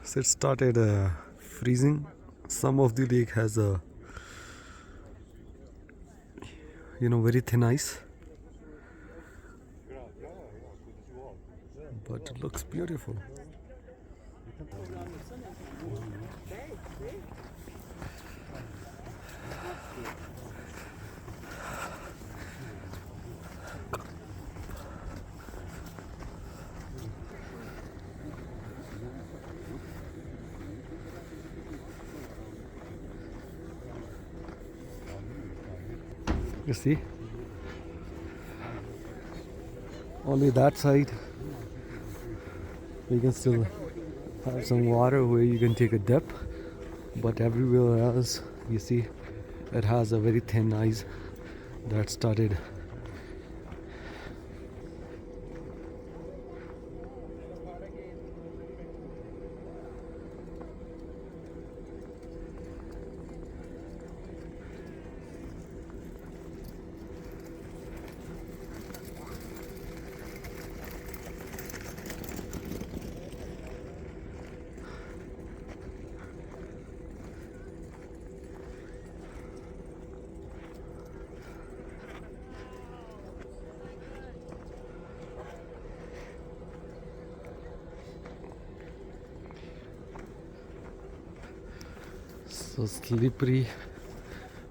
So it started freezing. Some of the lake has a very thin ice, but it looks beautiful. You see, only that side you can still have some water where you can take a dip, but everywhere else you see it has a very thin ice that started. So slippery,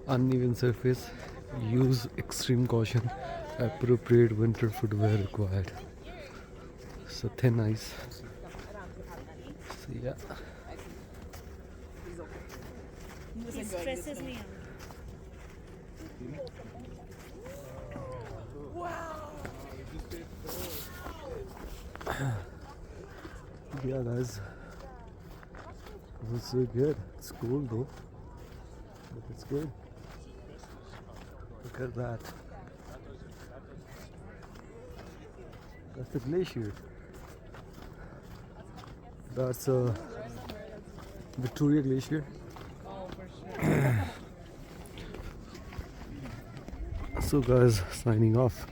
uneven surface. Use extreme caution. Appropriate winter footwear required. So thin ice. So yeah. Stresses me out. Yeah, guys. It was so good. It's cold though, but it's good. Look at that. That's the glacier. That's Victoria Glacier. So guys, signing off.